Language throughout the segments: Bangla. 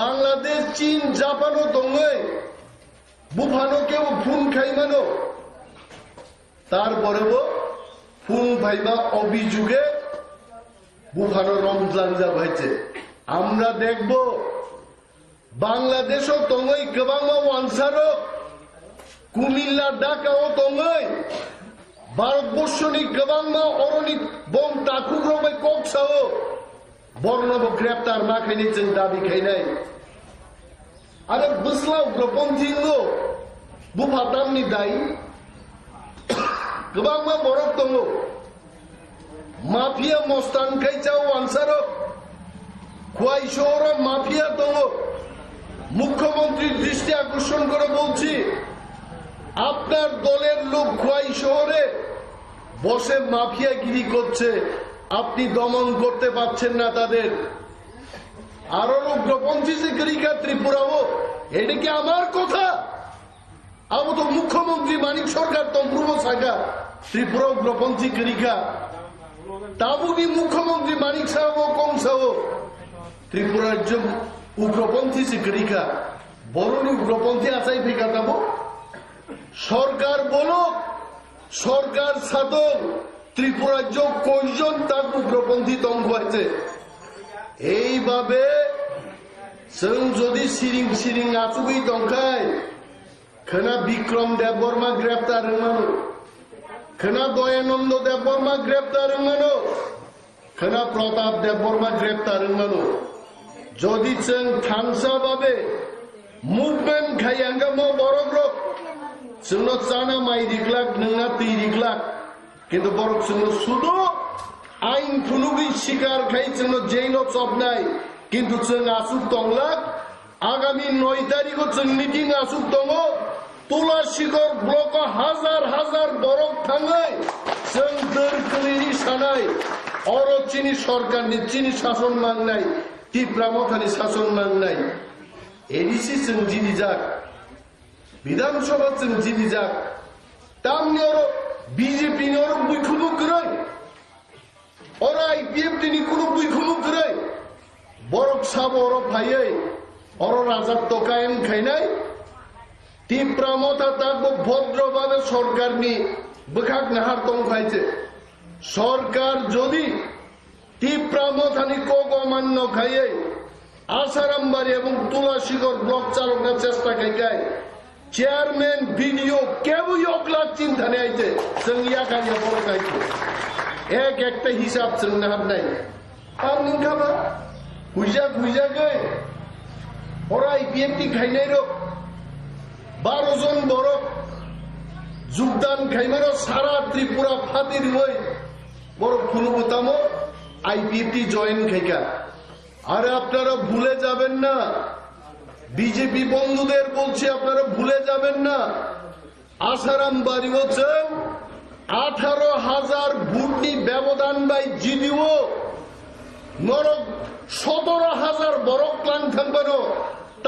বাংলাদেশ চীন জাপানও দঙ্গে বুফানো কেউ ফুন খাইমানো তারপরেও ফুন ভাইবা অভিযোগে বুফানো রমজান যা ভাইছে আমরা দেখব বাংলাদেশও দঙ্গই গোबां ওয়ানসারও কুমিল্লা ঢাকাও দঙ্গই ভারতবর্ষনি গোबां अरनि बम दाखुग्रावबाय कक्साओ बर्नब ग्रेप्तार मा खायनि जों दाबि खायनाय आरो बोस्लाव ग्रपन्थिंगो बुफातामनि दाय गोबां बरफ दङ माफिया मस्तान खायचाव आनसारो खुवाई शहर माफिया दङ मुख्यमंत्री दृष्टि আকর্ষণ করে বলছি আপনার দলের লোক খুয়াই শহরে বসে মাফিয়াগিরি করছে আপনি দমন করতে পারছেন না তাদের আরো উগ্রপন্থী শিকারিকা ত্রিপুরাও এটা কি আমার কথা আমি তো মুখ্যমন্ত্রী মানিক সরকার তন্ত্রুব সাগা ত্রিপুরা উগ্রপন্থী করিকা তাবুনি মুখ্যমন্ত্রী মানিক সাহেব কম সাহেব ত্রিপুরার যে উগ্রপন্থী শিকারিকা বরনি উগ্রপন্থী আসাই ফিকা যাবো সরকার বলো সরকার সাধক ত্রিপুরার যে কয়জন তার উগ্রপন্থী দঙ্গ হয়েছে এইভাবে जों যদি সিরিং সিরিং আচুবি দंखाय खोना বিক্রম দেববর্মা গ্রেপ্তার হইমানো खोना দয়ানন্দ দেববর্মা গ্রেপ্তার হইমানো खोना প্রতাপ দেববর্মা গ্রেপ্তার হইমানো যদি जों থানসাভাবে মুভমেন্ট খাইয়াঙ্গামো বড়গ্রক जोंनो चाना माइ रिग्लाक नोंना दै रिग्लाक किन्तु बरक जोंनो सुदु आइन खुनुगै शिकार खाय जोंनो जेनो चबनाय किन्तु जों आसुक दंलाक आगामी 9 तारिखो जों मिटिं आसुक दङ तुलासिगर ब्लक हाजार हाजार बरक थाङै जों दोरखोलैनि सानाय अरचिनि सरकारनि चिनि शासन मांनाय तिप्रामथानि शासन मांनाय एडिसि जों दिनै जाक विधानसभा जों दिनै जाक तामनि बीजेपी नि बुइखुमु गरै और आईपीएफ नि कुनु बुइखुमु गरै बरक साब और भायै और राजा तकायन खायनाय तिप्रामथा ताको भद्रभावे सरकारनि बोखाक नाहार दंखायছে सरकार যদি तिप्रामथानि কক অমান্য খায়ে आसारामबाड़ी এবং তুলাসীগড় ব্লক চালকের চেষ্টা খাইকায় চেয়ারম্যান ভিডিও কেউই অকলাক চিন্তা নেইতে जोंनिया गानिया बड़ गायतो एक একটা হিসাব जों नाहार নাই আর নিখাবা हुइजा गई और आईपीएफ नि खायनाय रो 12 जन बरक যোগদান খাইমাरो सारा त्रिपुरा फातिर হই বড় খুনুবতামো आईपीएफ টি জয়েন খাইকা আর আপনারা ভুলে যাবেন না বিজেপি বন্ধুদের বলছি আপনারা ভুলে যাবেন না আসারাম বাড়ি হচ্ছে 18,000 ভোটনি ব্যবধান বাই জিডিও নরক 17,000 বরক প্লান থাকবানো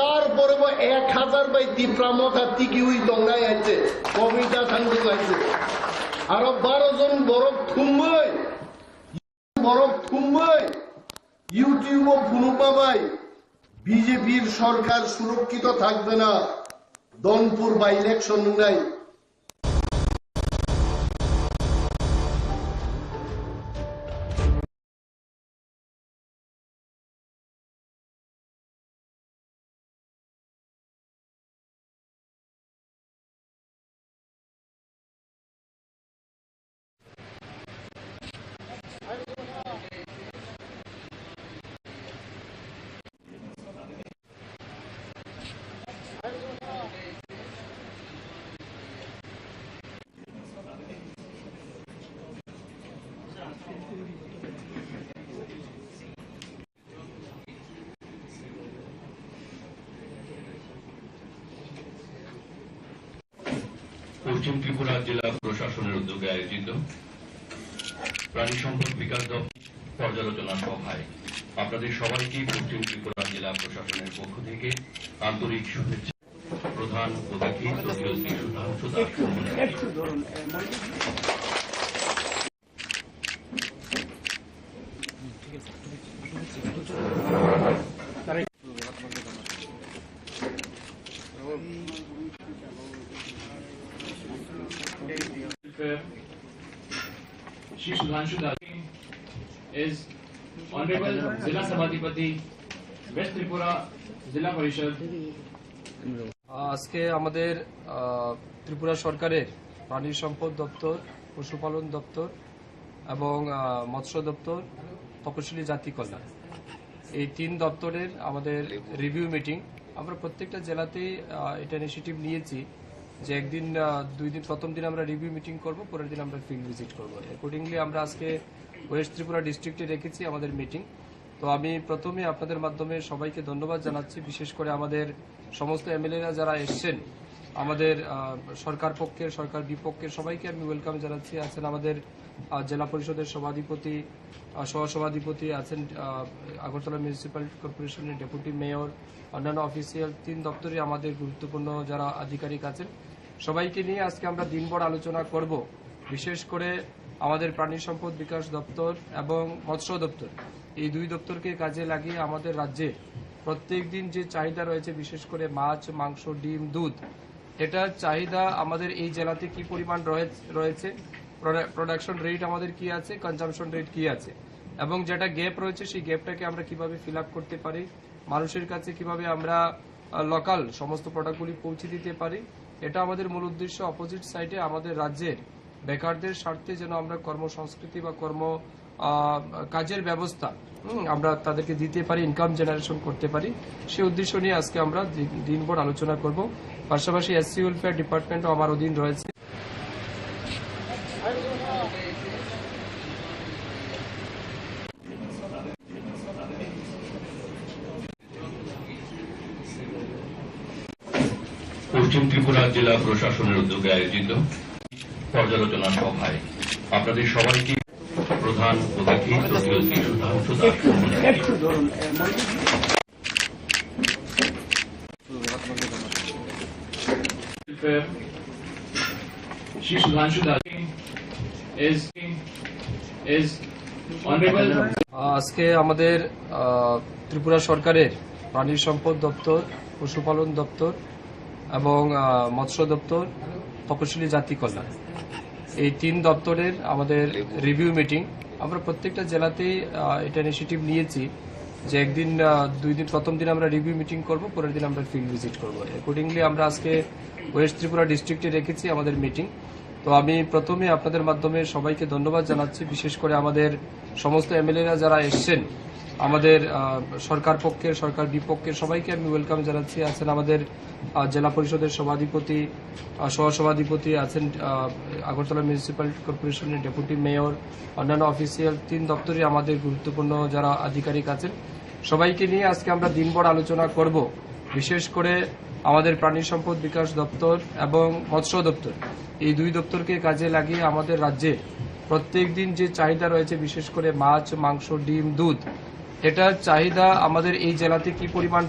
তারপরে 1,000 বাই তিপ্রামথা তিকি উই দঙ্গাই আছে কমিটা থাকতে লাগছে আর 12 জন বরক থুমবই ইউটিউবও ফুনুপা ভাই বিজেপির সরকার সুরক্ষিত থাকবে না দনপুর বাই ইলেকশন নাই পশ্চিম ত্রিপুরা জেলা প্রশাসনের উদ্যোগে আয়োজিত প্রাণী সম্পদ বিকাশ দপ্তর পর্যালোচনা সভায় আপনাদের সবাইকে পশ্চিম ত্রিপুরা জেলা প্রশাসনের পক্ষ থেকে আন্তরিক শুভেচ্ছা। প্রধান অতিথি Shri Sudhanshu Das Shri Sudhanshu Dasi is Honorable Zilla Sabhadipati, West Tripura Zilla Parishad. আজকে আমাদের ত্রিপুরা সরকারের প্রাণী সম্পদ দপ্তর, পশুপালন দপ্তর এবং মৎস্য দপ্তর, তপশিলি জাতি কল্যাণ এই তিন দপ্তরের আমাদের রিভিউ মিটিং। আমরা প্রত্যেকটা জেলাতেই এটা ইনিশিয়েটিভ নিয়েছি যে একদিন দুই দিন, প্রথম দিন আমরা রিভিউ মিটিং করব, পরের দিন আমরা ফিল্ড ভিজিট করব। অ্যাকর্ডিংলি আমরা আজকে ওয়েস্ট ত্রিপুরা ডিস্ট্রিক্টে রেখেছি আমাদের মিটিং। তো আমি প্রথমে আপনাদের মাধ্যমে সবাইকে ধন্যবাদ জানাচ্ছি, বিশেষ করে আমাদের সমস্ত এমএলএরা যারা এসছেন, আমাদের সরকার পক্ষের, সরকার বিপক্ষের সবাইকে আমি ওয়েলকাম জানাচ্ছি। আছেন আমাদের জেলা পরিষদের সভাধিপতি, সহসভাধিপতি, আছেন আগরতলা মিউনিসিপ্যাল কর্পোরেশনের ডেপুটি মেয়র, অন্যান্য অফিসিয়াল তিন দপ্তরে আমাদের গুরুত্বপূর্ণ যারা আধিকারিক আছেন, সবাইকে নিয়ে আজকে আমরা দিনভর আলোচনা করব। বিশেষ করে আমাদের প্রাণী সম্পদ বিকাশ দপ্তর এবং মৎস্য দপ্তর, এই দুই দপ্তরকে কাজে লাগিয়ে আমাদের রাজ্যে প্রত্যেক দিন যে চাহিদা রয়েছে, বিশেষ করে মাছ, মাংস, ডিম, দুধ, এটার চাহিদা আমাদের এই জেলাতে কি পরিমাণ রয়েছে, প্রোডাকশন রেট আমাদের কি আছে, কনজাম্পশন রেট কি আছে, এবং যেটা গ্যাপ রয়েছে সেই গ্যাপটাকে আমরা কিভাবে ফিল আপ করতে পারি, মানুষের কাছে কিভাবে আমরা লোকাল সমস্ত প্রোডাক্টগুলি পৌঁছে দিতে পারি। এটা আমাদের মূল উদ্দেশ্য। অপোজিট সাইডে আমাদের রাজ্যের বেকারদের স্বার্থে যেন আমরা কর্মসংস্কৃতি বা কাজের ব্যবস্থা আমরা তাদেরকে দিতে পারি, ইনকাম জেনারেশন করতে পারি, সেই উদ্দেশ্য নিয়ে আজকে আমরা দিনভর আলোচনা করব। পাশাপাশি এসসি ওয়েলফেয়ার ডিপার্টমেন্টও আমার অধীন রয়েছে। পশ্চিম ত্রিপুরা জেলা প্রশাসনের উদ্যোগে আয়োজিত পর্যালোচনা সভায় আপনাদের সবাইকে প্রধান অতিথি তথীয় Shri Sudhanshu Das Shri Sudhanshu Dasi is Honorable. আজকে আমাদের ত্রিপুরা সরকারের প্রাণী সম্পদ দপ্তর, পশুপালন দপ্তর এবং মৎস্য দপ্তর, তপশিলি জাতি কল্যাণ এই তিন দপ্তরের আমাদের রিভিউ মিটিং। আমরা প্রত্যেকটা জেলাতেই এটা ইনিশিয়েটিভ নিয়েছি যে একদিন দুই দিন, প্রথম দিন আমরা রিভিউ মিটিং করব, পরের দিন আমরা ফিল্ড ভিজিট করব। অ্যাকর্ডিংলি আমরা আজকে ওয়েস্ট ত্রিপুরা ডিস্ট্রিক্টে রেখেছি আমাদের মিটিং। তো আমি প্রথমে আপনাদের মাধ্যমে সবাইকে ধন্যবাদ জানাচ্ছি, বিশেষ করে আমাদের সমস্ত এমএলএরা যারা এসছেন, আমাদের সরকার পক্ষের, সরকার বিপক্ষের সবাইকে আমি ওয়েলকাম জানাচ্ছি। আছেন আমাদের জেলা পরিষদের সভাধিপতি, সহসভাধিপতি, আছেন আগরতলা মিউনিসিপ্যাল কর্পোরেশনের ডেপুটি মেয়র, অন্যান্য অফিসিয়াল তিন দপ্তরে আমাদের গুরুত্বপূর্ণ যারা আধিকারিক আছেন, সবাইকে নিয়ে আজকে আমরা দিনভর আলোচনা করব। বিশেষ করে আমাদের প্রাণী সম্পদ বিকাশ দপ্তর এবং মৎস্য দপ্তর, এই দুই দপ্তরকে কাজে লাগিয়ে আমাদের রাজ্যে প্রত্যেক দিন যে চাহিদা রয়েছে, বিশেষ করে মাছ, মাংস, ডিম, দুধ, এটার চাহিদা আমাদের এই জেলাতে কি পরিমাণ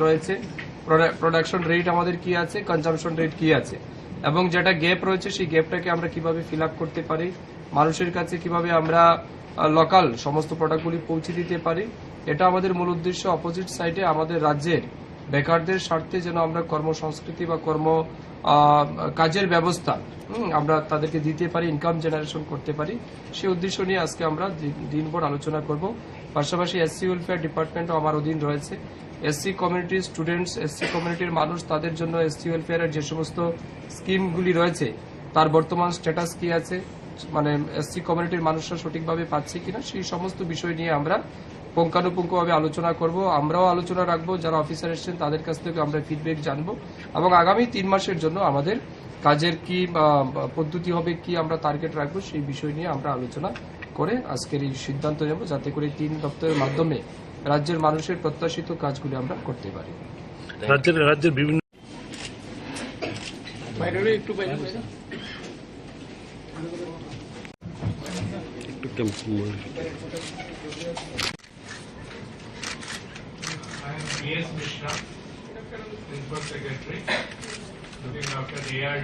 রয়েছে, প্রোডাকশন রেট আমাদের কি আছে, কনজাম্পশন রেট কি আছে, এবং যেটা গ্যাপ রয়েছে সেই গ্যাপটাকে আমরা কিভাবে ফিল আপ করতে পারি, মানুষের কাছে কিভাবে আমরা লোকাল সমস্ত প্রোডাক্টগুলি পৌঁছে দিতে পারি। এটা আমাদের মূল উদ্দেশ্য। অপোজিট সাইডে আমাদের রাজ্যের বেকারদের স্বার্থে যেন আমরা কর্মসংস্কৃতি বা কাজের ব্যবস্থা আমরা তাদেরকে দিতে পারি, ইনকাম জেনারেশন করতে পারি, সেই উদ্দেশ্য নিয়ে আজকে আমরা দিনভর আলোচনা করব। পাশাপাশি এসসি ওয়েলফেয়ার ডিপার্টমেন্টও আমার অধীন রয়েছে। এসসি কমিউনিটির স্টুডেন্টস, এসসি কমিউনিটির মানুষ, তাদের জন্য এসসি ওয়েলফেয়ারের যে সমস্ত স্কিমগুলি রয়েছে তার বর্তমান স্ট্যাটাস কি আছে, মানে এসসি কমিউনিটির মানুষরা সঠিকভাবে পাচ্ছে কিনা, সেই সমস্ত বিষয় নিয়ে আমরা পুঙ্খানুপুঙ্খভাবে আলোচনা করব। আমরাও আলোচনা রাখবো, যারা অফিসার এসেছেন তাদের কাছ থেকে আমরা ফিডব্যাক জানবো, এবং আগামী 3 মাসের জন্য আমাদের কাজের কি পদ্ধতি হবে, কি আমরা টার্গেট রাখবো, সেই বিষয় নিয়ে আমরা আলোচনা করে আজকের এই সিদ্ধান্ত নেব, যাতে করে 3 দপ্তরের মাধ্যমে রাজ্যের মানুষের প্রত্যাশিত কাজগুলি আমরা করতে পারি। রাজ্যের বিভিন্ন B.S. Mishra, Principal Secretary, looking after ARD.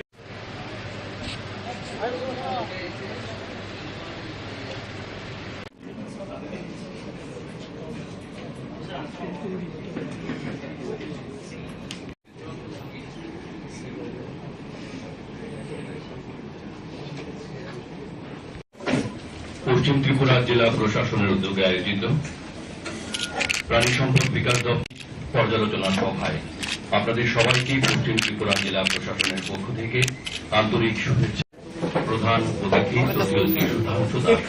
পশ্চিম ত্রিপুরা জেলা প্রশাসনের উদ্যোগে আয়োজিত প্রাণী সম্পদ বিকাশ দপ্তর পর্যালোচনা সভায় আপনাদের সবাইকে পশ্চিম ত্রিপুরা জেলা প্রশাসনের পক্ষ থেকে আন্তরিক শুভেচ্ছা। প্রধান অতিথি social Sudhanshu Das.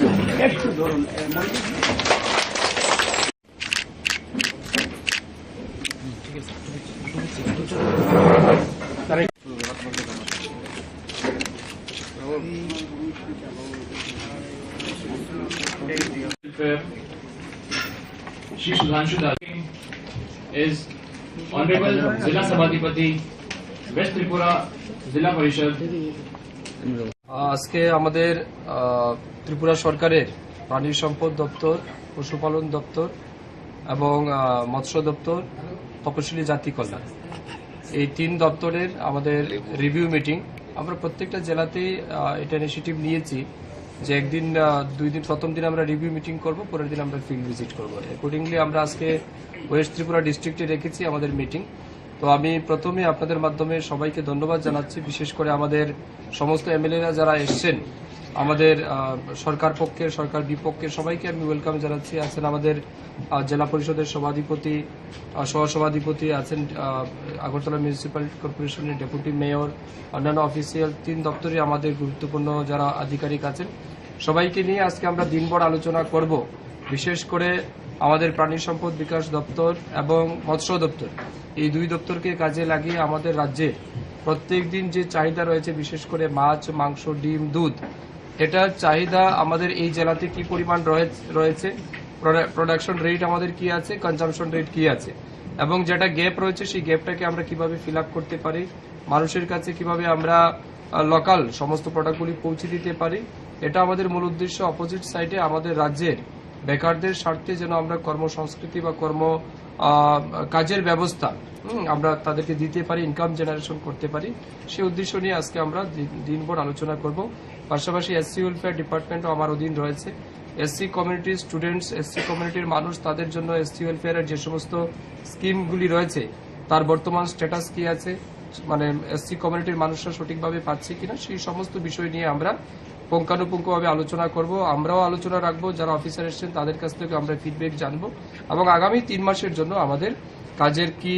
Welfare, Shri Sudhanshu Das is Honorable Zilla Sabadipati, West Tripura Zilla Parishad. আজকে আমাদের ত্রিপুরা সরকারের প্রাণী সম্পদ দপ্তর, পশুপালন দপ্তর এবং মৎস্য দপ্তর, তপশিলি জাতি কল্যাণ, এই 3 দপ্তরের আমাদের রিভিউ মিটিং। আমরা প্রত্যেকটা জেলাতেই এটা ইনিশিয়েটিভ নিয়েছি যে একদিন 2 দিন, প্রথম দিন আমরা রিভিউ মিটিং করব, পরের দিন আমরা ফিল্ড ভিজিট করব। অ্যাকর্ডিংলি আমরা আজকে ওয়েস্ট ত্রিপুরা ডিস্ট্রিক্টে রেখেছি আমাদের মিটিং। তো আমি প্রথমে আপনাদের মাধ্যমে সবাইকে ধন্যবাদ জানাচ্ছি, বিশেষ করে আমাদের সমস্ত এমএলএরা যারা এসছেন, আমাদের সরকার পক্ষের, সরকার বিপক্ষের সবাইকে আমি ওয়েলকাম জানাচ্ছি। আছেন আমাদের জেলা পরিষদের সভাধিপতি, সহসভাধিপতি, আছেন আগরতলা মিউনিসিপ্যাল কর্পোরেশনের ডেপুটি মেয়র, অন্যান্য অফিসিয়াল 3 দপ্তরে আমাদের গুরুত্বপূর্ণ যারা আধিকারিক আছেন, সবাইকে নিয়ে আজকে আমরা দিনভর আলোচনা করব। বিশেষ করে আমাদের প্রাণী সম্পদ বিকাশ দপ্তর এবং মৎস্য দপ্তর, এই 2 দপ্তরকে কাজে লাগিয়ে আমাদের রাজ্যে প্রত্যেক দিন যে চাহিদা রয়েছে, বিশেষ করে মাছ, মাংস, ডিম, দুধ, এটার চাহিদা আমাদের এই জেলাতে কি পরিমাণ রয়েছে, প্রোডাকশন রেট আমাদের কি আছে, কনজাম্পশন রেট কি আছে, এবং যেটা গ্যাপ রয়েছে সেই গ্যাপটাকে আমরা কিভাবে ফিল আপ করতে পারি, মানুষের কাছে কিভাবে আমরা লোকাল সমস্ত প্রোডাক্টগুলি পৌঁছে দিতে পারি, এটা আমাদের মূল উদ্দেশ্য। অপোজিট সাইডে আমাদের রাজ্যের বেকারদের স্বার্থে যেন আমরা কর্মসংস্কৃতি বা কাজের ব্যবস্থা আমরা তাদেরকে দিতে পারি, ইনকাম জেনারেশন করতে পারি, সেই উদ্দেশ্য নিয়ে আজকে আমরা দিনভর আলোচনা করব। পাশাপাশি এসসি ওয়েলফেয়ার ডিপার্টমেন্টও আমার অধীন রয়েছে। এসসি কমিউনিটির স্টুডেন্টস, এসসি কমিউনিটির মানুষ, তাদের জন্য এসসি ওয়েলফেয়ারের যে সমস্ত স্কিমগুলি রয়েছে তার বর্তমান স্ট্যাটাস কি আছে, মানে এসসি কমিউনিটির মানুষরা সঠিকভাবে পাচ্ছে কিনা, সেই সমস্ত বিষয় নিয়ে আমরা পুঙ্খানুপুঙ্খভাবে আলোচনা করব। আমরাও আলোচনা রাখবো, যারা অফিসার এসেছেন তাদের কাছ থেকে আমরা ফিডব্যাক জানবো, এবং আগামী 3 মাসের জন্য আমাদের কাজের কি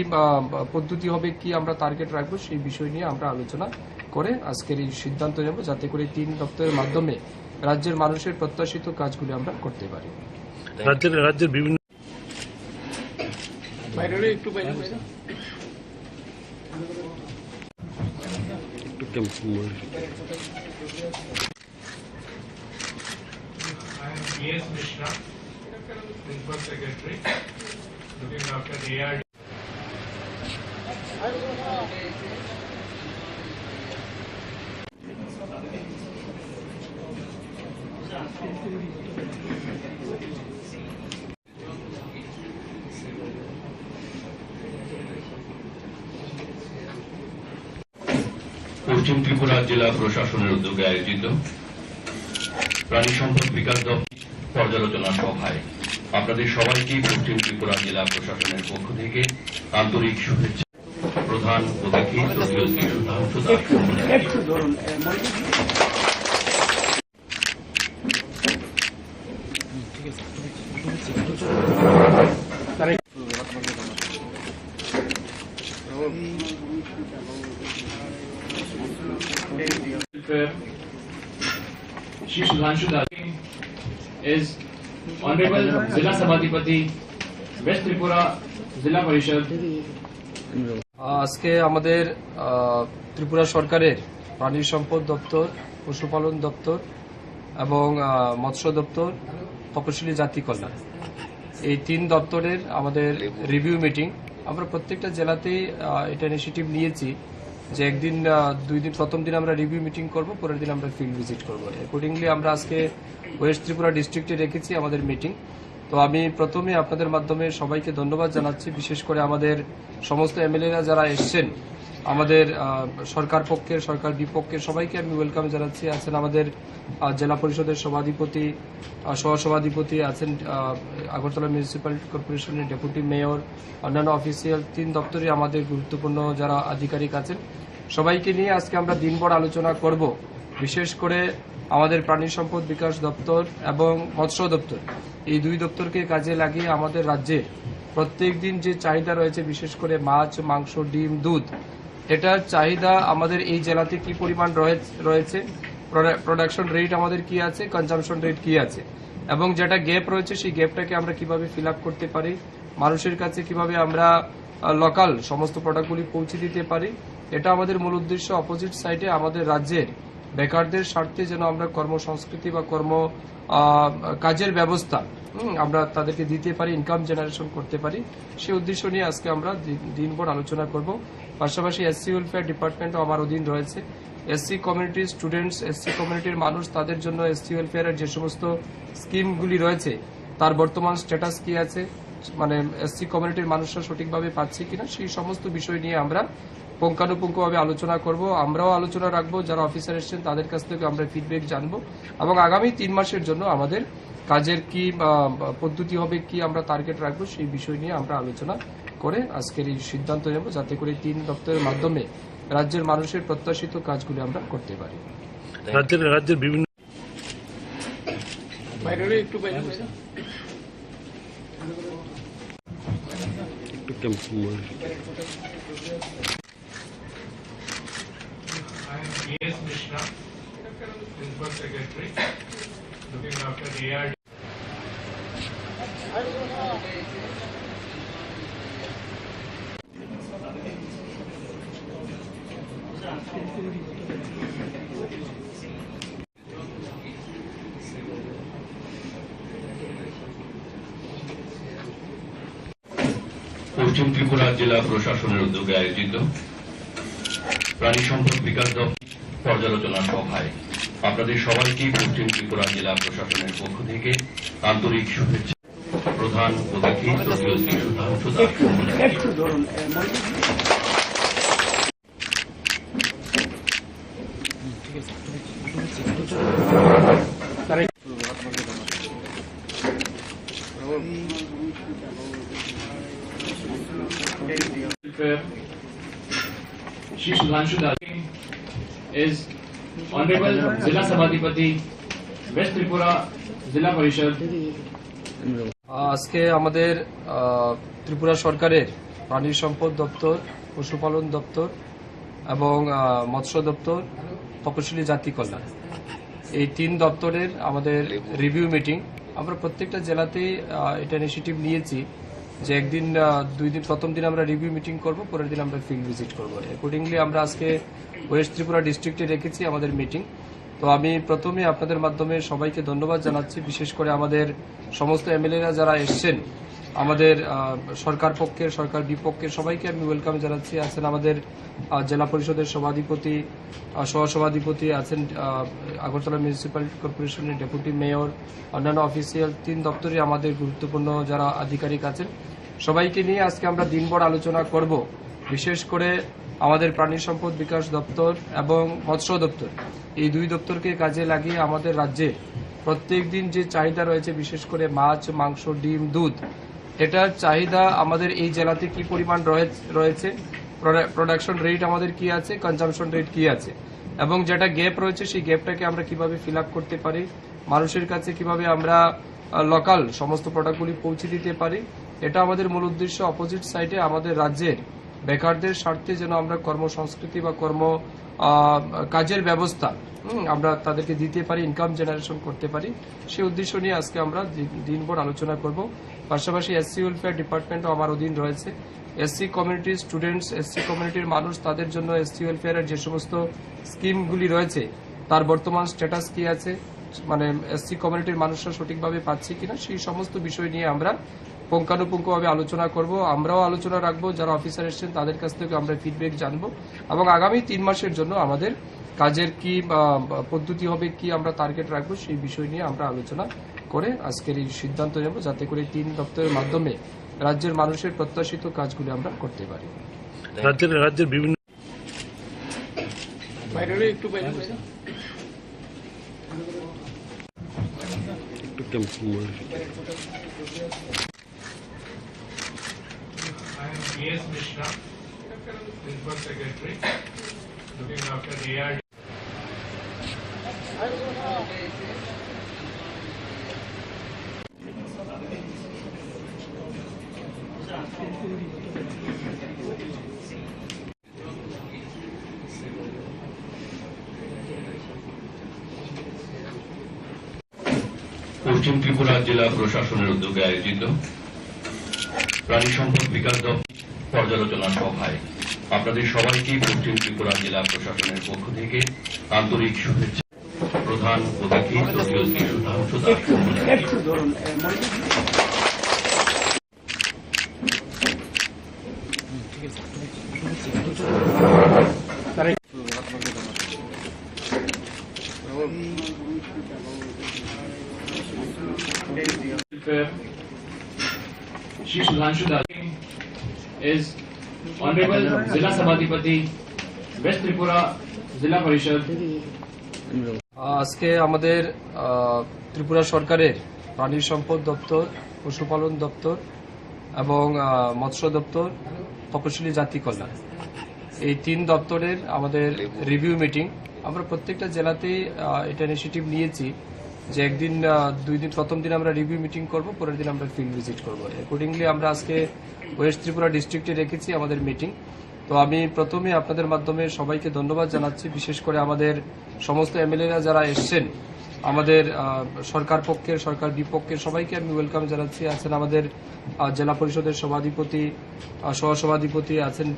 পদ্ধতি হবে, কি আমরা টার্গেট রাখবো, সেই বিষয় নিয়ে আমরা আলোচনা করে আজকের এই সিদ্ধান্ত নেব, যাতে করে 3 দপ্তরের মাধ্যমে রাজ্যের মানুষের প্রত্যাশিত কাজগুলি আমরা করতে পারি। রাজ্যের বিভিন্ন I am P.S. Mishra, Principal Secretary, looking after the ARD. পশ্চিম ত্রিপুরা জেলা প্রশাসনের উদ্যোগে আয়োজিত প্রাণী সম্পদ বিকাশ দপ্তর পর্যালোচনা সভায় আপনাদের সবাইকে পশ্চিম ত্রিপুরা জেলা প্রশাসনের পক্ষ থেকে আন্তরিক শুভেচ্ছা। প্রধান অতিথি social Sudhanshu Das. Welfare, Shri Sudhanshu Das is Honorable Zilla Sabadipati, West Tripura Zilla Parishad. আজকে আমাদের ত্রিপুরা সরকারের প্রাণী সম্পদ দপ্তর, পশুপালন দপ্তর এবং মৎস্য দপ্তর, তপশিলি জাতি কল্যাণ, এই 3 দপ্তরের আমাদের রিভিউ মিটিং। আমরা প্রত্যেকটা জেলাতেই এটা ইনিশিয়েটিভ নিয়েছি যে একদিন 2 দিন, প্রথম দিন আমরা রিভিউ মিটিং করব, পরের দিন আমরা ফিল্ড ভিজিট করব। অ্যাকর্ডিংলি আমরা আজকে ওয়েস্ট ত্রিপুরা ডিস্ট্রিক্টে রেখেছি আমাদের মিটিং। তো আমি প্রথমে আপনাদের মাধ্যমে সবাইকে ধন্যবাদ জানাচ্ছি, বিশেষ করে আমাদের সমস্ত এমএলএরা যারা এসছেন, আমাদের সরকার পক্ষের, সরকার বিপক্ষের সবাইকে আমি ওয়েলকাম জানাচ্ছি। আছেন আমাদের জেলা পরিষদের সভাধিপতি, সহসভাধিপতি, আছেন আগরতলা মিউনিসিপ্যাল কর্পোরেশনের ডেপুটি মেয়র, অন্যান্য অফিসিয়াল 3 দপ্তরে আমাদের গুরুত্বপূর্ণ যারা আধিকারিক আছেন, সবাইকে নিয়ে আজকে আমরা দিনভর আলোচনা করব। বিশেষ করে আমাদের প্রাণী সম্পদ বিকাশ দপ্তর এবং মৎস্য দপ্তর এই দুই দপ্তরকে কাজে লাগিয়ে আমাদের রাজ্যে প্রত্যেক দিন যে চাহিদা রয়েছে, বিশেষ করে মাছ, মাংস, ডিম, দুধ, এটার চাহিদা আমাদের এই জেলাতে কি পরিমাণ রয়েছে, প্রোডাকশন রেট আমাদের কি আছে, কনজাম্পশন রেট কি আছে, এবং যেটা গ্যাপ রয়েছে সেই গ্যাপটাকে আমরা কিভাবে ফিল আপ করতে পারি, মানুষের কাছে কিভাবে আমরা লোকাল সমস্ত প্রোডাক্টগুলি পৌঁছে দিতে পারি। এটা আমাদের মূল উদ্দেশ্য। অপোজিট সাইডে আমাদের রাজ্যের বেকারদের স্বার্থে যেন আমরা কর্মসংস্কৃতি বা কাজের ব্যবস্থা আমরা তাদেরকে দিতে পারি, ইনকাম জেনারেশন করতে পারি, সেই উদ্দেশ্য নিয়ে আজকে আমরা দিনভর আলোচনা করব। পাশাপাশি এসসি ওয়েলফেয়ার ডিপার্টমেন্টও আমার অধীন রয়েছে। এসসি কমিউনিটির স্টুডেন্টস, এসসি কমিউনিটির মানুষ, তাদের জন্য এসসি ওয়েলফেয়ারের যে সমস্ত স্কিমগুলি রয়েছে তার বর্তমান স্ট্যাটাস কি আছে, মানে এসসি কমিউনিটির মানুষরা সঠিকভাবে পাচ্ছে কিনা, সেই সমস্ত বিষয় নিয়ে আমরা পুঙ্খানুপুঙ্খভাবে আলোচনা করব। আমরাও আলোচনা রাখবো, যারা অফিসার এসেছেন তাদের কাছ থেকে আমরা ফিডব্যাক জানবো, এবং আগামী 3 মাসের জন্য আমাদের কাজের কি পদ্ধতি হবে, কি আমরা টার্গেট রাখবো, সেই বিষয় নিয়ে আমরা আলোচনা করে আজকের এই সিদ্ধান্ত নেব, যাতে করে 3 দপ্তরের মাধ্যমে রাজ্যের মানুষের প্রত্যাশিত কাজগুলি আমরা করতে পারি। রাজ্যের বিভিন্ন I am E.S. Mishra, Principal Secretary, looking after ARD. পশ্চিম ত্রিপুরা জেলা প্রশাসনের উদ্যোগে আয়োজিত প্রাণী সম্পদ বিকাশ দপ্তর পর্যালোচনা সভায় আপনাদের সবাইকেই পশ্চিম ত্রিপুরা জেলা প্রশাসনের পক্ষ থেকে আন্তরিক শুভেচ্ছা। প্রধান অতিথি তৃতীয় Shri Sudhanshu Das Shri Sudhanshu Das is Honorable Zilla Sabadipati, West Tripura Zilla Parishad. আজকে আমাদের ত্রিপুরা সরকারের প্রাণী সম্পদ দপ্তর, পশুপালন দপ্তর এবং মৎস্য দপ্তর, তপশিলি জাতি কল্যাণ, এই 3 দপ্তরের আমাদের রিভিউ মিটিং। আমরা প্রত্যেকটা জেলাতেই এটা ইনিশিয়েটিভ নিয়েছি যে একদিন 2 দিন, প্রথম দিন আমরা রিভিউ মিটিং করব, পরের দিন আমরা ফিল্ড ভিজিট করব। অ্যাকর্ডিংলি আমরা আজকে ওয়েস্ট ত্রিপুরা ডিস্ট্রিক্টে রেখেছি আমাদের মিটিং। তো আমি প্রথমে আপনাদের মাধ্যমে সবাইকে ধন্যবাদ জানাচ্ছি, বিশেষ করে আমাদের সমস্ত এমএলএরা যারা এসছেন, আমাদের সরকার পক্ষের, সরকার বিপক্ষের সবাইকে আমি ওয়েলকাম জানাচ্ছি। আছেন আমাদের জেলা পরিষদের সভাধিপতি, সহসভাধিপতি, আছেন আগরতলা মিউনিসিপ্যাল কর্পোরেশনের ডেপুটি মেয়র, অন্যান্য অফিসিয়াল 3 দপ্তরে আমাদের গুরুত্বপূর্ণ যারা আধিকারিক আছেন, সবাইকে নিয়ে আজকে আমরা দিনভর আলোচনা করব। বিশেষ করে আমাদের প্রাণী সম্পদ বিকাশ দপ্তর এবং মৎস্য দপ্তর এই 2 দপ্তরকে কাজে লাগিয়ে আমাদের রাজ্যে প্রত্যেক দিন যে চাহিদা রয়েছে, বিশেষ করে মাছ, মাংস, ডিম, দুধ, এটার চাহিদা আমাদের এই জেলাতে কি পরিমাণ রয়েছে, প্রোডাকশন রেট আমাদের কি আছে, কনজাম্পশন রেট কি আছে, এবং যেটা গ্যাপ রয়েছে সেই গ্যাপটাকে আমরা কিভাবে ফিল আপ করতে পারি, মানুষের কাছে কিভাবে আমরা লোকাল সমস্ত প্রোডাক্টগুলি পৌঁছে দিতে পারি। এটা আমাদের মূল উদ্দেশ্য। অপোজিট সাইডে আমাদের রাজ্যের বেকারদের স্বার্থে যেন আমরা কর্মসংস্কৃতি বা কাজের ব্যবস্থা আমরা তাদেরকে দিতে পারি, ইনকাম জেনারেশন করতে পারি, সেই উদ্দেশ্য নিয়ে আজকে আমরা দিনভর আলোচনা করব। পাশাপাশি এসসি ওয়েলফেয়ার ডিপার্টমেন্টও আমার অধীন রয়েছে। এসসি কমিউনিটির স্টুডেন্টস, এসসি কমিউনিটির মানুষ, তাদের জন্য এসসি ওয়েলফেয়ারের যে সমস্ত স্কিমগুলি রয়েছে তার বর্তমান স্ট্যাটাস কি আছে, মানে এসসি কমিউনিটির মানুষরা সঠিকভাবে পাচ্ছে কিনা, সেই সমস্ত বিষয় নিয়ে আমরা পুঙ্খানুপুঙ্খভাবে আলোচনা করব। আমরাও আলোচনা রাখবো, যারা অফিসার এসেছেন তাদের কাছ থেকে আমরা ফিডব্যাক জানবো, এবং আগামী 3 মাসের জন্য আমাদের কাজের কি পদ্ধতি হবে, কি আমরা টার্গেট রাখবো, সেই বিষয় নিয়ে আমরা আলোচনা করে আজকের এই সিদ্ধান্ত নেব, যাতে করে 3 দপ্তরের মাধ্যমে রাজ্যের মানুষের প্রত্যাশিত কাজগুলি আমরা করতে পারি। রাজ্যের বিভিন্ন I am E.S. Mishra, Principal Secretary, looking after ARD. পশ্চিম ত্রিপুরা জেলা প্রশাসনের উদ্যোগে আয়োজিত প্রাণী সম্পদ বিকাশ দপ্তর পর্যালোচনা সভায় আপনাদের সবাইকে পশ্চিম ত্রিপুরা জেলা প্রশাসনের পক্ষ থেকে আন্তরিক শুভেচ্ছা। প্রধান অতিথি দলীয় Shri Sudhanshu Das. Welfare, Shri Sudhanshu Das is Honorable Zilla Sabadipati, West Tripura Zilla Parishad. আজকে আমাদের ত্রিপুরা সরকারের প্রাণী সম্পদ দপ্তর, পশুপালন দপ্তর এবং মৎস্য দপ্তর, তপশিলি জাতি কল্যাণ, এই 3 দপ্তরের আমাদের রিভিউ মিটিং। আমরা প্রত্যেকটা জেলাতেই এটা ইনিশিয়েটিভ নিয়েছি যে একদিন 2 দিন, প্রথম দিন আমরা রিভিউ মিটিং করব, পরের দিন আমরা ফিল্ড ভিজিট করব। অ্যাকর্ডিংলি আমরা আজকে ওয়েস্ট ত্রিপুরা ডিস্ট্রিক্টে রেখেছি আমাদের মিটিং। তো আমি প্রথমে আপনাদের মাধ্যমে সবাইকে ধন্যবাদ জানাচ্ছি, বিশেষ করে আমাদের সমস্ত এমএলএরা যারা এসছেন, আমাদের সরকার পক্ষের, সরকার বিপক্ষের সবাইকে আমি ওয়েলকাম জানাচ্ছি। আছেন আমাদের জেলা পরিষদের সভাধিপতি, সহসভাধিপতি, আছেন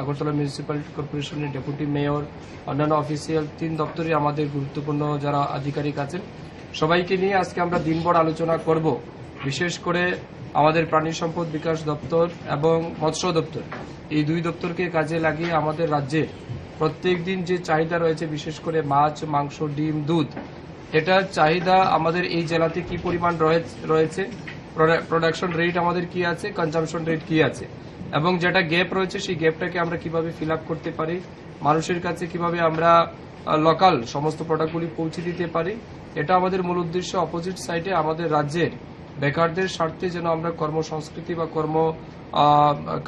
আগরতলা মিউনিসিপ্যাল কর্পোরেশনের ডেপুটি মেয়র, অন্যান্য অফিসিয়াল 3 দপ্তরে আমাদের গুরুত্বপূর্ণ যারা আধিকারিক আছেন, সবাইকে নিয়ে আজকে আমরা দিনভর আলোচনা করব। বিশেষ করে আমাদের প্রাণী সম্পদ বিকাশ দপ্তর এবং মৎস্য দপ্তর, এই 2 দপ্তরকে কাজে লাগিয়ে আমাদের রাজ্যে প্রত্যেক দিন যে চাহিদা রয়েছে, বিশেষ করে মাছ, মাংস, ডিম, দুধ, এটার চাহিদা আমাদের এই জেলাতে কি পরিমাণ রয়েছে, প্রোডাকশন রেট আমাদের কি আছে, কনজাম্পশন রেট কি আছে, এবং যেটা গ্যাপ রয়েছে সেই গ্যাপটাকে আমরা কিভাবে ফিল আপ করতে পারি, মানুষের কাছে কিভাবে আমরা লোকাল সমস্ত প্রোডাক্টগুলি পৌঁছে দিতে পারি, এটা আমাদের মূল উদ্দেশ্য। অপোজিট সাইডে আমাদের রাজ্যের বেকারদের স্বার্থে যেন আমরা কর্মসংস্কৃতি বা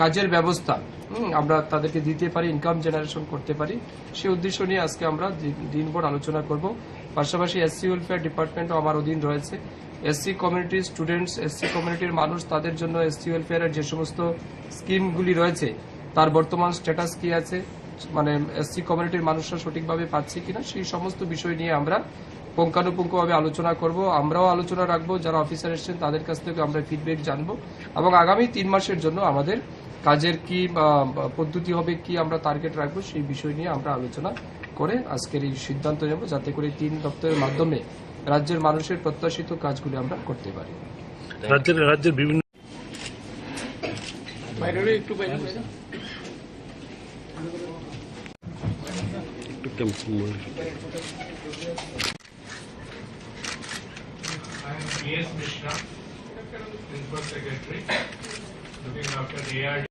কাজের ব্যবস্থা আমরা তাদেরকে দিতে পারি, ইনকাম জেনারেশন করতে পারি, সেই উদ্দেশ্য নিয়ে আজকে আমরা দিনভর আলোচনা করব। পাশাপাশি এসসি ওয়েলফেয়ার ডিপার্টমেন্টও আমার অধীন রয়েছে। এসসি কমিউনিটির স্টুডেন্টস, এসসি কমিউনিটির মানুষ, তাদের জন্য এসসি ওয়েলফেয়ারের যে সমস্ত স্কিমগুলি রয়েছে তার বর্তমান স্ট্যাটাস কি আছে, মানে এসসি কমিউনিটির মানুষরা সঠিকভাবে পাচ্ছে কিনা, সেই সমস্ত বিষয় নিয়ে আমরা পুঙ্খানুপুঙ্খভাবে আলোচনা করব। আমরাও আলোচনা রাখবো, যারা অফিসার এসেছেন তাদের কাছ থেকে আমরা ফিডব্যাক জানবো, এবং আগামী 3 মাসের জন্য আমাদের কাজের কি পদ্ধতি হবে, কি আমরা টার্গেট রাখবো, সেই বিষয় নিয়ে আমরা আলোচনা করে আজকের এই সিদ্ধান্ত নেব, যাতে করে 3 দপ্তরের মাধ্যমে রাজ্যের মানুষের প্রত্যাশিত কাজগুলি আমরা করতে পারি। রাজ্যের বিভিন্ন I am B.S. Mishra, Principal Secretary, looking after the ARD.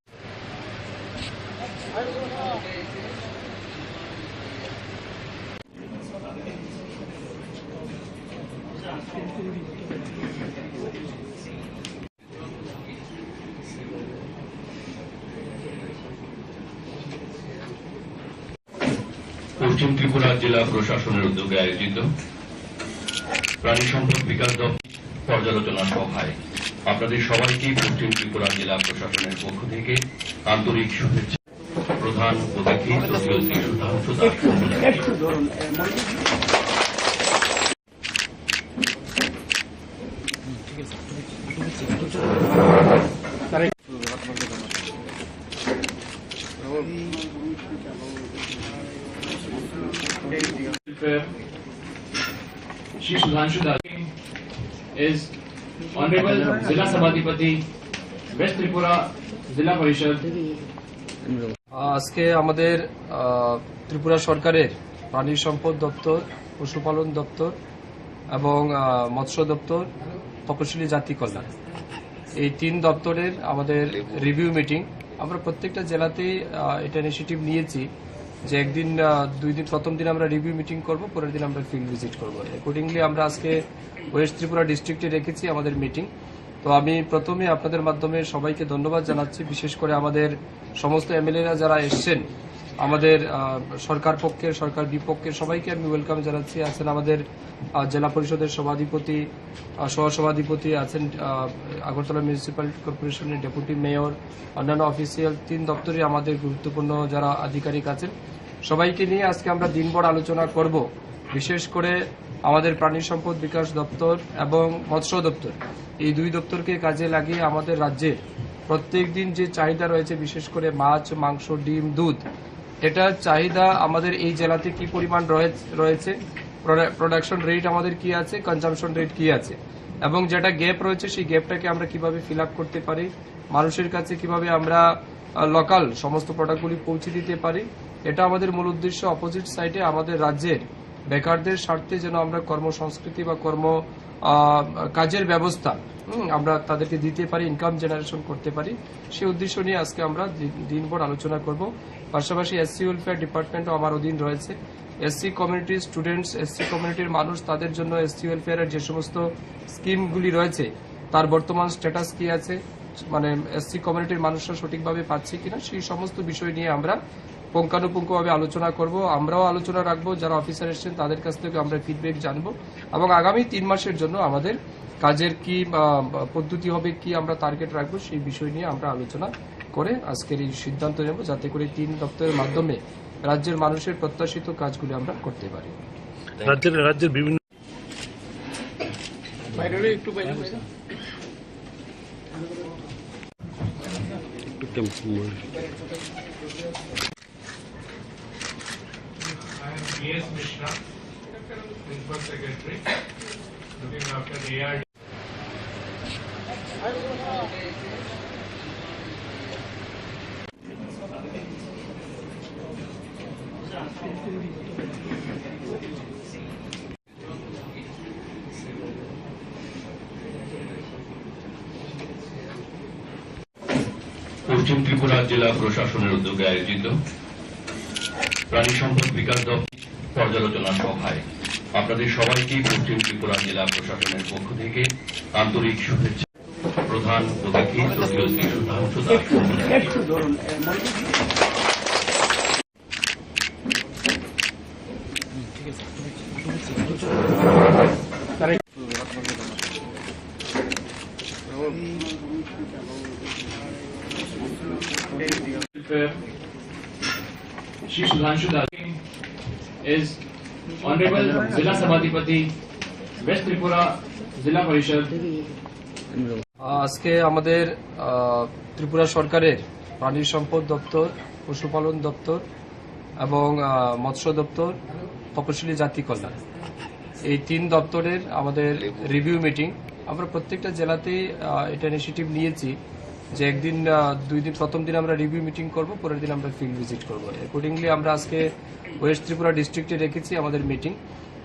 পশ্চিম ত্রিপুরা জেলা প্রশাসনের উদ্যোগে আয়োজিত প্রাণী সম্পদ বিকাশ দপ্তর পর্যালোচনা সভায় আপনাদের সবাইকে পশ্চিম ত্রিপুরা জেলা প্রশাসনের পক্ষ থেকে আন্তরিক শুভেচ্ছা। প্রধান অতিথি দলীয় Shri Sudhanshu Das. Welfare, Shri Sudhanshu Das is Honorable Zilla Sabadipati, West Tripura Zilla Parishad. আজকে আমাদের ত্রিপুরা সরকারের প্রাণী সম্পদ দপ্তর, পশুপালন দপ্তর এবং মৎস্য দপ্তর, তপশিলি জাতি কল্যাণ, এই 3 দপ্তরের আমাদের রিভিউ মিটিং। আমরা প্রত্যেকটা জেলাতেই এটা ইনিশিয়েটিভ নিয়েছি যে একদিন 2 দিন, প্রথম দিন আমরা রিভিউ মিটিং করব, পরের দিন আমরা ফিল্ড ভিজিট করব। অ্যাকর্ডিংলি আমরা আজকে ওয়েস্ট ত্রিপুরা ডিস্ট্রিক্টে রেখেছি আমাদের মিটিং। তো আমি প্রথমে আপনাদের মাধ্যমে সবাইকে ধন্যবাদ জানাচ্ছি, বিশেষ করে আমাদের সমস্ত এমএলএরা যারা এসছেন, আমাদের সরকার পক্ষের, সরকার বিপক্ষের সবাইকে আমি ওয়েলকাম জানাচ্ছি। আছেন আমাদের জেলা পরিষদের সভাধিপতি, সহসভাধিপতি, আছেন আগরতলা মিউনিসিপ্যাল কর্পোরেশনের ডেপুটি মেয়র, অন্যান্য অফিসিয়াল 3 দপ্তরে আমাদের গুরুত্বপূর্ণ যারা আধিকারিক আছেন, সবাইকে নিয়ে আজকে আমরা দিনভর আলোচনা করব। বিশেষ করে আমাদের প্রাণী সম্পদ বিকাশ দপ্তর এবং মৎস্য দপ্তর, এই দুই দপ্তরকে কাজে লাগিয়ে আমাদের রাজ্যে প্রত্যেক দিন যে চাহিদা রয়েছে, বিশেষ করে মাছ, মাংস, ডিম, দুধ, এটার চাহিদা আমাদের এই জেলাতে কি পরিমাণ রয়েছে, প্রোডাকশন রেট আমাদের কি আছে, কনজাম্পশন রেট কি আছে, এবং যেটা গ্যাপ রয়েছে সেই গ্যাপটাকে আমরা কিভাবে ফিল আপ করতে পারি, মানুষের কাছে কিভাবে আমরা লোকাল সমস্ত প্রোডাক্টগুলি পৌঁছে দিতে পারি, এটা আমাদের মূল উদ্দেশ্য। অপোজিট সাইডে আমাদের রাজ্যের বেকারদের স্বার্থে যেন আমরা কর্মসংস্কৃতি বা কাজের ব্যবস্থা আমরা তাদেরকে দিতে পারি, ইনকাম জেনারেশন করতে পারি, সেই উদ্দেশ্য নিয়ে আজকে আমরা দিনভর আলোচনা করব। পাশাপাশি এসসি ওয়েলফেয়ার ডিপার্টমেন্টও আমার অধীন রয়েছে। এসসি কমিউনিটির স্টুডেন্টস, এসসি কমিউনিটির মানুষ, তাদের জন্য এসসি ওয়েলফেয়ারের যে সমস্ত স্কিমগুলি রয়েছে তার বর্তমান স্ট্যাটাস কি আছে, মানে এসসি কমিউনিটির মানুষরা সঠিকভাবে পাচ্ছে কিনা, সেই সমস্ত বিষয় নিয়ে আমরা পুঙ্খানুপুঙ্খভাবে আলোচনা করব। আমরাও আলোচনা রাখবো, যারা অফিসার এসেছেন তাদের কাছ থেকে আমরা ফিডব্যাক জানবো, এবং আগামী 3 মাসের জন্য আমাদের কাজের কি পদ্ধতি হবে, কি আমরা টার্গেট রাখবো, সেই বিষয় নিয়ে আমরা আলোচনা করে আজকের এই সিদ্ধান্ত নেব, যাতে করে 3 দপ্তরের মাধ্যমে রাজ্যের মানুষের প্রত্যাশিত কাজগুলি আমরা করতে পারি। রাজ্যের বিভিন্ন I am P.S. Mishra, Principal Secretary, looking after ARD. পশ্চিম ত্রিপুরা জেলা প্রশাসনের উদ্যোগে আয়োজিত প্রাণী সম্পদ বিকাশ দপ্তর পর্যালোচনা সভায় আপনাদের সবাইকে পশ্চিম ত্রিপুরা জেলা প্রশাসনের পক্ষ থেকে আন্তরিক শুভেচ্ছা। প্রধান অতিথি তৃতীয় Shri Sudhanshu Das. Shri Sudhanshu Das is Honorable Zilla Sabadipati, West Tripura Zilla Parishad. আজকে আমাদের ত্রিপুরা সরকারের প্রাণী সম্পদ দপ্তর, পশুপালন দপ্তর এবং মৎস্য দপ্তর, তপশিলি জাতি কল্যাণ, এই 3 দপ্তরের আমাদের রিভিউ মিটিং। আমরা প্রত্যেকটা জেলাতেই এটা ইনিশিয়েটিভ নিয়েছি যে একদিন 2 দিন, প্রথম দিন আমরা রিভিউ মিটিং করব, পরের দিন আমরা ফিল্ড ভিজিট করব। অ্যাকর্ডিংলি আমরা আজকে ওয়েস্ট ত্রিপুরা ডিস্ট্রিক্টে রেখেছি আমাদের মিটিং।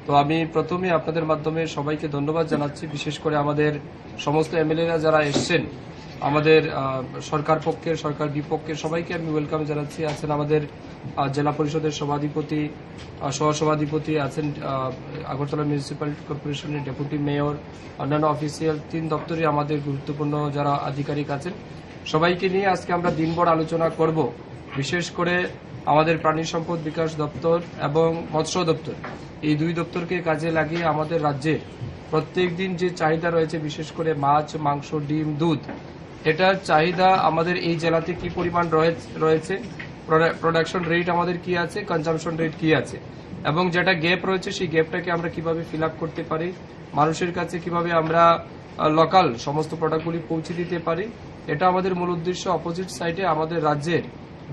তো আমি প্রথমে আপনাদের মাধ্যমে সবাইকে ধন্যবাদ জানাচ্ছি, বিশেষ করে আমাদের সমস্ত এমএলএরা যারা এসছেন, আমাদের সরকার পক্ষের, সরকার বিপক্ষের সবাইকে আমি ওয়েলকাম জানাচ্ছি। আছেন আমাদের জেলা পরিষদের সভাধিপতি, সহসভাধিপতি, আছেন আগরতলা মিউনিসিপ্যালিটি কর্পোরেশনের ডেপুটি মেয়র, অন্যান্য অফিসিয়াল 3 দপ্তরে আমাদের গুরুত্বপূর্ণ যারা আধিকারিক আছেন, সবাইকে নিয়ে আজকে আমরা দিনভর আলোচনা করব। বিশেষ করে আমাদের প্রাণী সম্পদ বিকাশ দপ্তর এবং মৎস্য দপ্তর, এই 2 দপ্তরকে কাজে লাগিয়ে আমাদের রাজ্যে প্রত্যেক দিন যে চাহিদা রয়েছে, বিশেষ করে মাছ, মাংস, ডিম, দুধ, এটার চাহিদা আমাদের এই জেলাতে কি পরিমাণ রয়েছে, প্রোডাকশন রেট আমাদের কি আছে, কনজাম্পশন রেট কি আছে, এবং যেটা গ্যাপ রয়েছে সেই গ্যাপটাকে আমরা কিভাবে ফিল আপ করতে পারি, মানুষের কাছে কিভাবে আমরা লোকাল সমস্ত প্রোডাক্টগুলি পৌঁছে দিতে পারি, এটা আমাদের মূল উদ্দেশ্য। অপোজিট সাইডে আমাদের রাজ্যের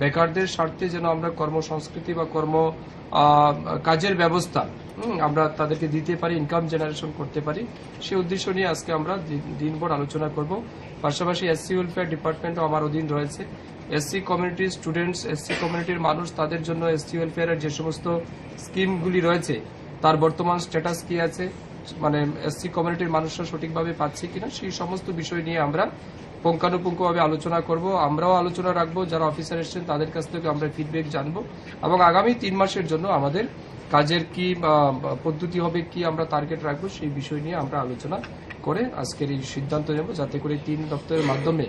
বেকারদের স্বার্থে যেন আমরা কর্মসংস্কৃতি বা কাজের ব্যবস্থা আমরা তাদেরকে দিতে পারি, ইনকাম জেনারেশন করতে পারি, সেই উদ্দেশ্য নিয়ে আজকে আমরা দিনভর আলোচনা করব। পাশাপাশি এসসি ওয়েলফেয়ার ডিপার্টমেন্টও আমার অধীন রয়েছে। এসসি কমিউনিটির স্টুডেন্টস, এসসি কমিউনিটির মানুষ, তাদের জন্য এসসি ওয়েলফেয়ারের যে সমস্ত স্কিমগুলি রয়েছে তার বর্তমান স্ট্যাটাস কি আছে, মানে এসসি কমিউনিটির মানুষরা সঠিকভাবে পাচ্ছে কিনা, সেই সমস্ত বিষয় নিয়ে আমরা পুঙ্খানুপুঙ্খভাবে আলোচনা করব। আমরাও আলোচনা রাখবো, যারা অফিসার এসেছেন তাদের কাছ থেকে আমরা ফিডব্যাক জানবো, এবং আগামী 3 মাসের জন্য আমাদের কাজের কি পদ্ধতি হবে, কি আমরা টার্গেট রাখবো, সেই বিষয় নিয়ে আমরা আলোচনা করে আজকের এই সিদ্ধান্ত নেব, যাতে করে 3 দপ্তরের মাধ্যমে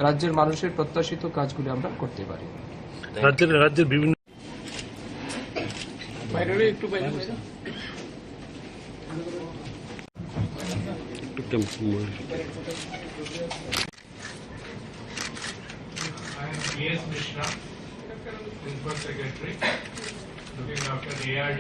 রাজ্যের মানুষের প্রত্যাশিত কাজগুলি আমরা করতে পারি। রাজ্যের বিভিন্ন I am P.S. Mishra, Principal Secretary, looking after ARD.